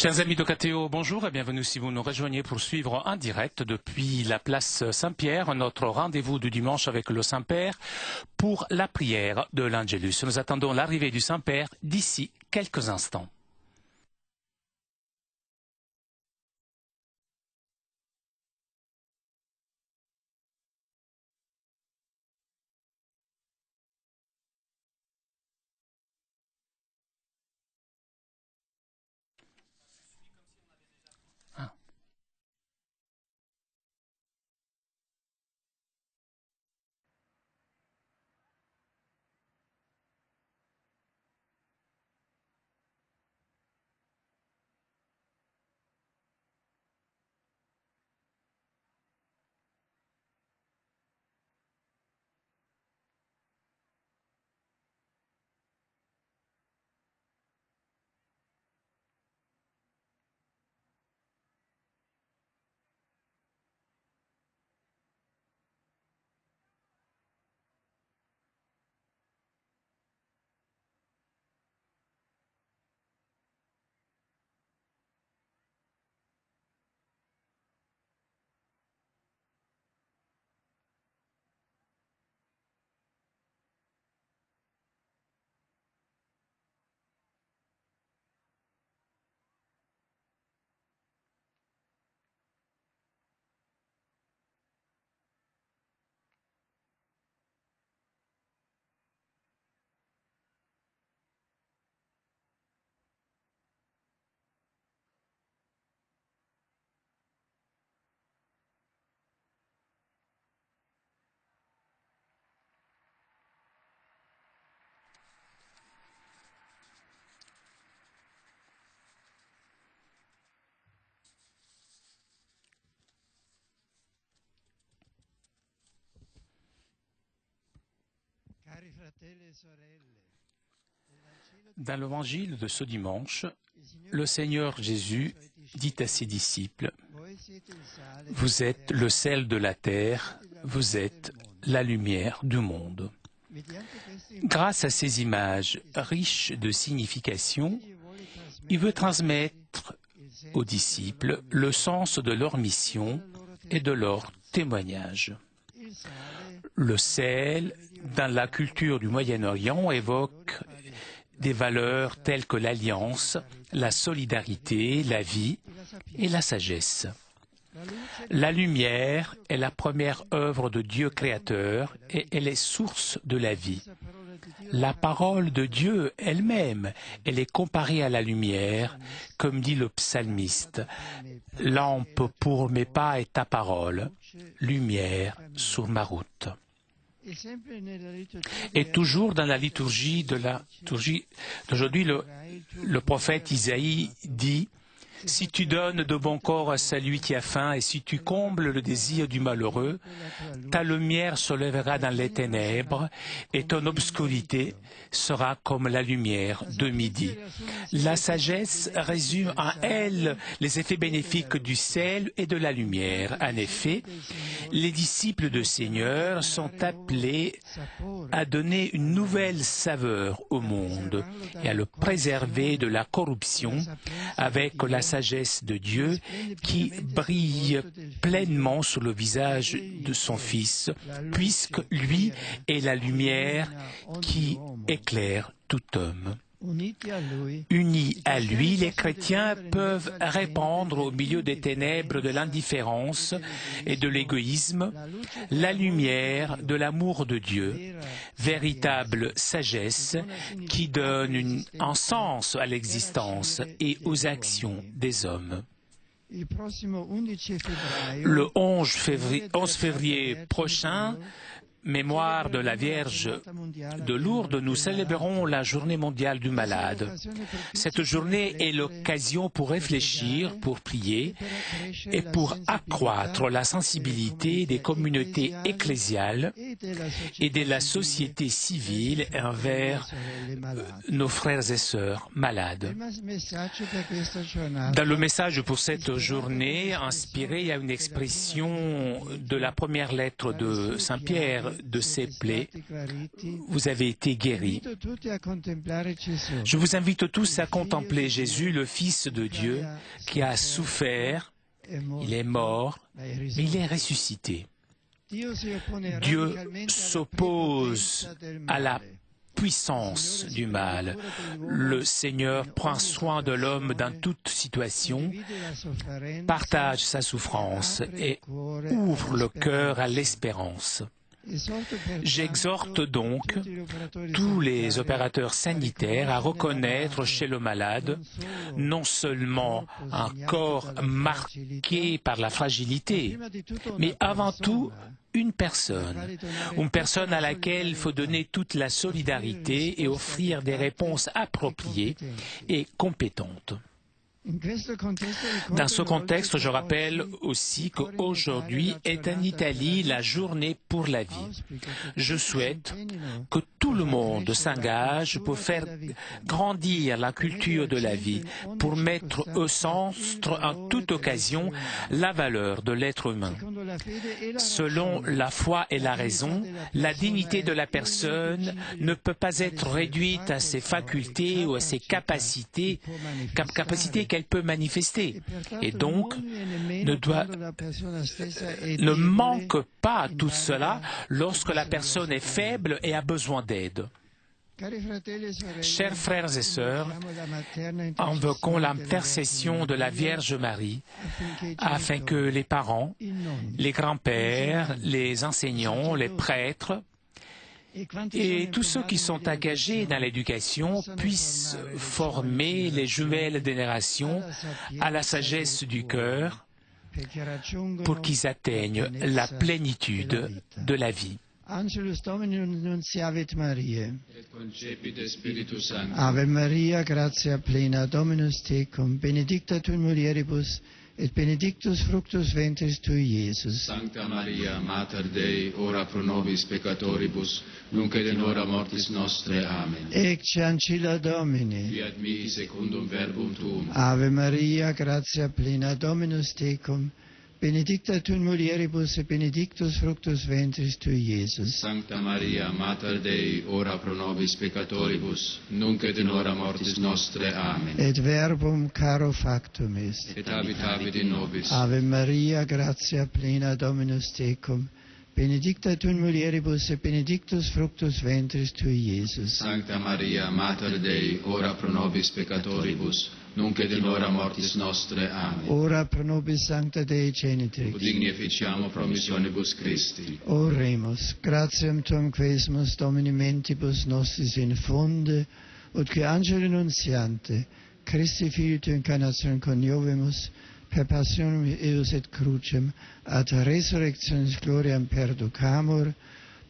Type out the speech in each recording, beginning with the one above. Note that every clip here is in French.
Chers amis de KTO, bonjour et bienvenue si vous nous rejoignez pour suivre en direct depuis la place Saint-Pierre, notre rendez-vous du dimanche avec le Saint-Père pour la prière de l'Angélus. Nous attendons l'arrivée du Saint-Père d'ici quelques instants. Dans l'évangile de ce dimanche, le Seigneur Jésus dit à ses disciples : « Vous êtes le sel de la terre, vous êtes la lumière du monde. » Grâce à ces images riches de signification, il veut transmettre aux disciples le sens de leur mission et de leur témoignage. Le sel, dans la culture du Moyen-Orient, évoque des valeurs telles que l'alliance, la solidarité, la vie et la sagesse. La lumière est la première œuvre de Dieu créateur et elle est source de la vie. La parole de Dieu elle-même, elle est comparée à la lumière, comme dit le psalmiste. « Lampe pour mes pas est ta parole, lumière sur ma route. » Et toujours dans la liturgie d'aujourd'hui, le prophète Isaïe dit « Si tu donnes de bon corps à celui qui a faim et si tu combles le désir du malheureux, ta lumière se lèvera dans les ténèbres et ton obscurité sera comme la lumière de midi. » La sagesse résume en elle les effets bénéfiques du sel et de la lumière. En effet, les disciples du Seigneur sont appelés à donner une nouvelle saveur au monde et à le préserver de la corruption avec la sagesse de Dieu qui brille pleinement sur le visage de son Fils, puisque lui est la lumière qui éclaire tout homme. Unis à lui, les chrétiens peuvent répandre au milieu des ténèbres de l'indifférence et de l'égoïsme la lumière de l'amour de Dieu, véritable sagesse qui donne un sens à l'existence et aux actions des hommes. Le 11 février prochain, mémoire de la Vierge de Lourdes, nous célébrons la Journée mondiale du malade. Cette journée est l'occasion pour réfléchir, pour prier et pour accroître la sensibilité des communautés ecclésiales et de la société civile envers nos frères et sœurs malades. Dans le message pour cette journée, inspiré à une expression de la première lettre de Saint-Pierre, de ses plaies, vous avez été guéris. Je vous invite tous à contempler Jésus, le Fils de Dieu, qui a souffert, il est mort, mais il est ressuscité. Dieu s'oppose à la puissance du mal. Le Seigneur prend soin de l'homme dans toute situation, partage sa souffrance et ouvre le cœur à l'espérance. J'exhorte donc tous les opérateurs sanitaires à reconnaître chez le malade non seulement un corps marqué par la fragilité, mais avant tout une personne à laquelle il faut donner toute la solidarité et offrir des réponses appropriées et compétentes. Dans ce contexte, je rappelle aussi qu'aujourd'hui est en Italie la journée pour la vie. Je souhaite que tout le monde s'engage pour faire grandir la culture de la vie, pour mettre au centre en toute occasion la valeur de l'être humain. Selon la foi et la raison, la dignité de la personne ne peut pas être réduite à ses facultés ou à ses capacités qu'elle peut manifester, et donc ne manque pas tout cela lorsque la personne est faible et a besoin d'aide. Chers frères et sœurs, invoquons l'intercession de la Vierge Marie afin que les parents, les grands-pères, les enseignants, les prêtres et tous ceux qui sont engagés dans l'éducation puissent former les jumelles générations à la sagesse du cœur pour qu'ils atteignent la plénitude de la vie. Angelus Domini nunciavit Mariae. Et concepit Spiritus Sancti. Ave Maria, gratia plena, Dominus tecum, benedicta tu in mulieribus, et benedictus fructus ventris tui, Iesus. Sancta Maria, Mater Dei, ora pro nobis peccatoribus, nunc et in hora mortis nostre. Amen. Ecce ancilla Domini. Fiat mihi secundum verbum tuum. Ave Maria, gratia plena, Dominus tecum, benedicta tu in mulieribus, et benedictus fructus ventris tui, Iesus. Sancta Maria, Mater Dei, ora pro nobis peccatoribus, nunc et in hora mortis nostre. Amen. Et verbum caro factum est. Et habitavit in nobis. Ave Maria, gratia plena, Dominus tecum, benedicta tu in mulieribus, et benedictus fructus ventris tui, Iesus. Sancta Maria, Mater Dei, ora pro nobis peccatoribus, nunc et in hora mortis nostre. Amen. Ora pro nobis Sancta Dei Genitrix. Ut digni efficiamo promissionibus Christi. Oremus, gratiam tuam quesumus Domini mentibus nostris infunde, ut que angeli nunciante, Christi Filii tu incarnatione coniovimus, per passionem eius et crucem, ad resurrectionis gloriam perducamur,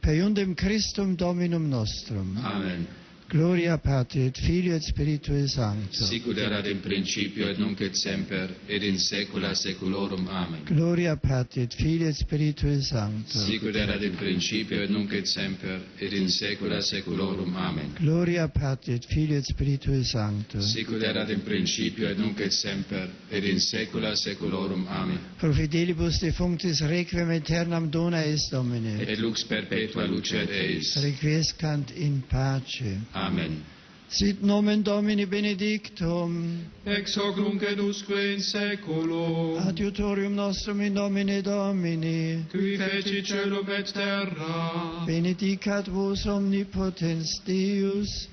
per iundem Christum Dominum nostrum. Amen. Gloria Patri et Filii et Spiritui Sancto. Sicut erat in principio et nunc et semper et in saecula saeculorum. Amen. Gloria Patri et Filii et Spiritui Sancto. Sicut erat in principio et nunc et semper et in saecula saeculorum. Amen. Gloria Patri et Filii et Spiritui Sancto. Sicut erat in principio et nunc et semper et in saecula saeculorum. Amen. Pro fidelibus defunctis requiem aeternam dona eis Domine. Et lux perpetua lucet eis. Requiescant in pace. Amen. Sit nomen Domini benedictum. Ex hoc nunc et usque in saeculo. Adiutorium nostrum in nomine Domini. Qui feci celum et terra. Benedicat vos omnipotens Deus,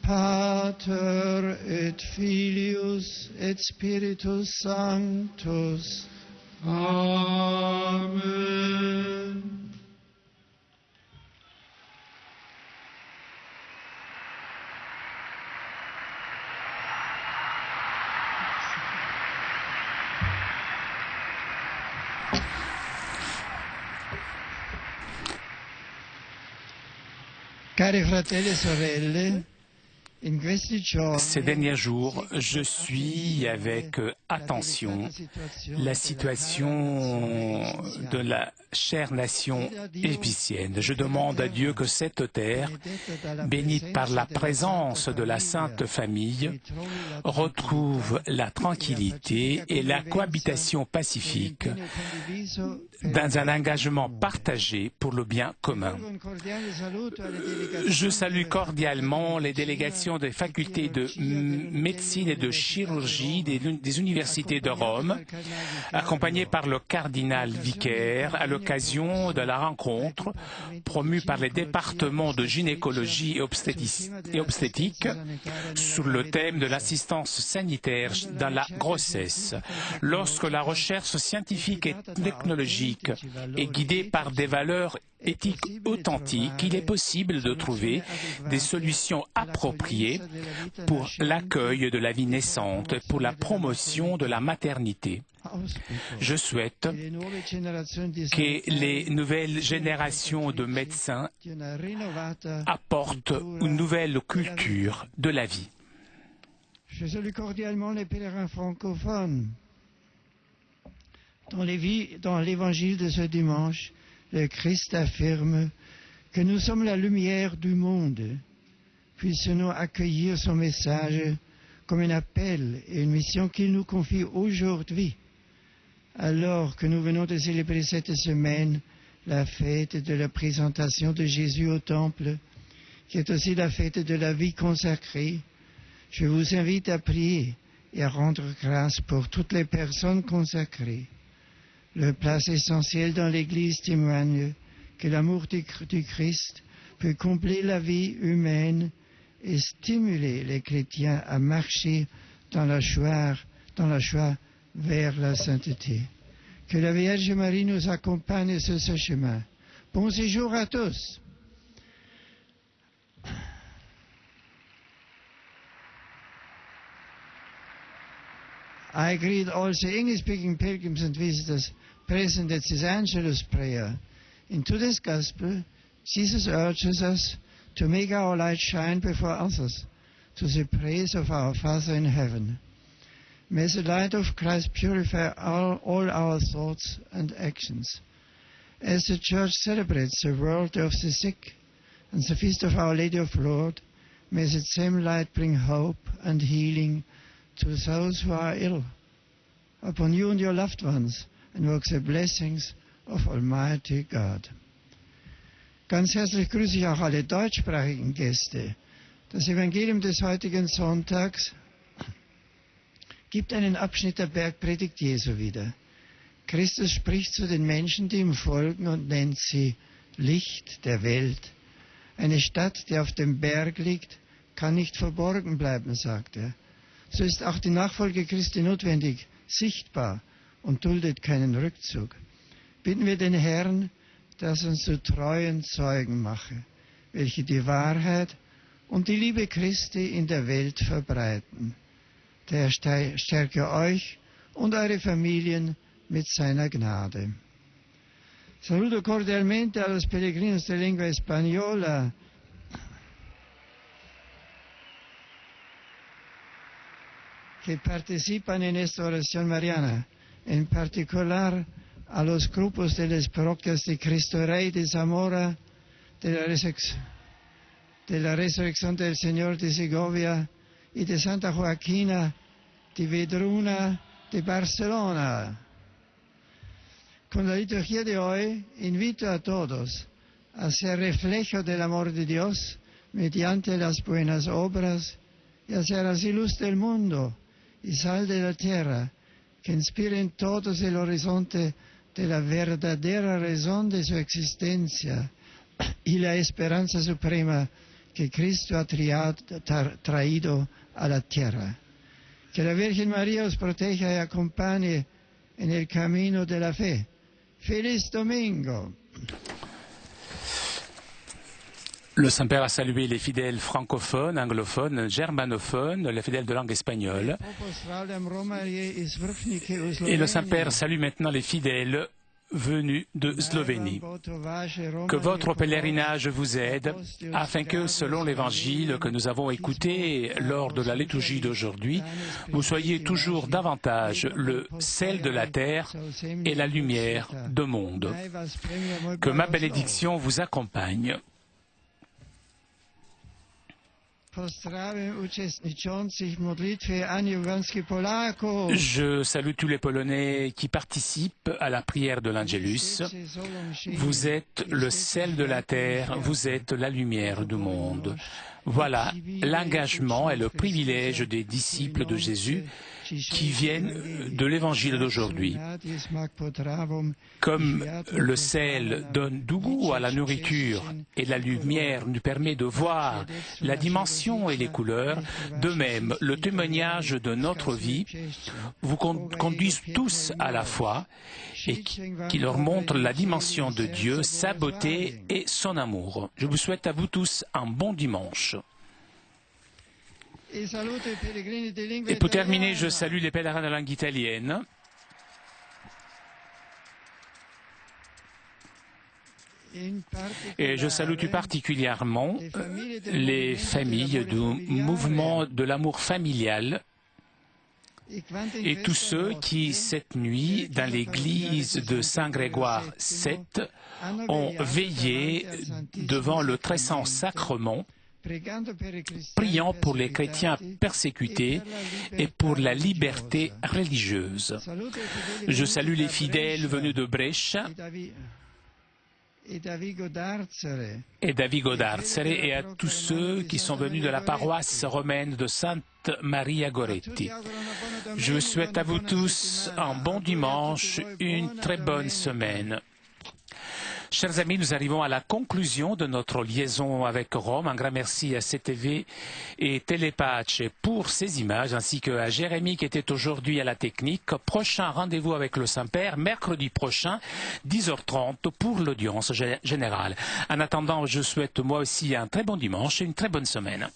Pater et Filius et Spiritus Sanctus. Amen. Cari fratelli e sorelle, Ces derniers jours, je suis avec attention la situation de la chère nation égyptienne. Je demande à Dieu que cette terre, bénite par la présence de la Sainte Famille, retrouve la tranquillité et la cohabitation pacifique dans un engagement partagé pour le bien commun. Je salue cordialement les délégations des facultés de médecine et de chirurgie des universités de Rome, accompagnées par le cardinal vicaire à l'occasion de la rencontre promue par les départements de gynécologie et obstétrique sur le thème de l'assistance sanitaire dans la grossesse. Lorsque la recherche scientifique et technologique est guidée par des valeurs éthique authentique, il est possible de trouver des solutions appropriées pour l'accueil de la vie naissante et pour la promotion de la maternité. Je souhaite que les nouvelles générations de médecins apportent une nouvelle culture de la vie. Je salue cordialement les pèlerins francophones. Dans l'évangile de ce dimanche, le Christ affirme que nous sommes la lumière du monde. Puissions-nous accueillir son message comme un appel et une mission qu'il nous confie aujourd'hui, alors que nous venons de célébrer cette semaine la fête de la présentation de Jésus au Temple, qui est aussi la fête de la vie consacrée. Je vous invite à prier et à rendre grâce pour toutes les personnes consacrées. Leur place essentielle dans l'Église témoigne que l'amour du Christ peut combler la vie humaine et stimuler les chrétiens à marcher dans la joie vers la sainteté. Que la Vierge Marie nous accompagne sur ce chemin. Bon séjour à tous. I greet all the English-speaking pilgrims and visitors present at this Angelus prayer. In today's Gospel, Jesus urges us to make our light shine before others, to the praise of our Father in heaven. May the light of Christ purify all our thoughts and actions. As the Church celebrates the World of the Sick and the Feast of Our Lady of Lourdes, may the same light bring hope and healing to those who are ill. Upon you and your loved ones, invoke the blessings of Almighty God. Ganz herzlich grüße ich auch alle deutschsprachigen Gäste. Das Evangelium des heutigen Sonntags gibt einen Abschnitt der Bergpredigt Jesu wieder. Christus spricht zu den Menschen, die ihm folgen, und nennt sie Licht der Welt. Eine Stadt, die auf dem Berg liegt, kann nicht verborgen bleiben, sagt er. So ist auch die Nachfolge Christi notwendig, sichtbar und duldet keinen Rückzug. Bitten wir den Herrn, dass uns zu treuen Zeugen mache, welche die Wahrheit und die Liebe Christi in der Welt verbreiten. Der Herr stärke euch und eure Familien mit seiner Gnade. Saluto cordialmente a los peregrinos de lengua española. Que participan en esta oración mariana, en particular a los grupos de las parroquias de Cristo Rey de Zamora, de la Resurrección del Señor de Segovia y de Santa Joaquina de Vedruna de Barcelona. Con la liturgia de hoy invito a todos a ser reflejo del amor de Dios mediante las buenas obras y a ser así luz del mundo y sal de la tierra, que inspiren todos el horizonte de la verdadera razón de su existencia y la esperanza suprema que Cristo ha traído a la tierra. Que la Virgen María os proteja y acompañe en el camino de la fe. ¡Feliz Domingo! Le Saint-Père a salué les fidèles francophones, anglophones, germanophones, les fidèles de langue espagnole. Et le Saint-Père salue maintenant les fidèles venus de Slovénie. Que votre pèlerinage vous aide afin que, selon l'évangile que nous avons écouté lors de la liturgie d'aujourd'hui, vous soyez toujours davantage le sel de la terre et la lumière du monde. Que ma bénédiction vous accompagne. Je salue tous les Polonais qui participent à la prière de l'Angelus. Vous êtes le sel de la terre, vous êtes la lumière du monde. Voilà l'engagement et le privilège des disciples de Jésus qui viennent de l'évangile d'aujourd'hui. Comme le sel donne du goût à la nourriture et la lumière nous permet de voir la dimension et les couleurs, de même, le témoignage de notre vie vous conduisent tous à la foi et qui leur montre la dimension de Dieu, sa beauté et son amour. Je vous souhaite à vous tous un bon dimanche. Et pour terminer, je salue les pèlerins de langue italienne. Et je salue tout particulièrement les familles du mouvement de l'amour familial et tous ceux qui, cette nuit, dans l'église de Saint-Grégoire 7, ont veillé devant le très saint sacrement, priant pour les chrétiens persécutés et pour la liberté religieuse. Je salue les fidèles venus de Brescia et d'Avigo d'Arzere et à tous ceux qui sont venus de la paroisse romaine de Sainte Maria Goretti. Je vous souhaite à vous tous un bon dimanche, une très bonne semaine. Chers amis, nous arrivons à la conclusion de notre liaison avec Rome. Un grand merci à CTV et Télépace pour ces images, ainsi qu'à Jérémy qui était aujourd'hui à la technique. Prochain rendez-vous avec le Saint-Père, mercredi prochain, 10h30 pour l'audience générale. En attendant, je souhaite moi aussi un très bon dimanche et une très bonne semaine.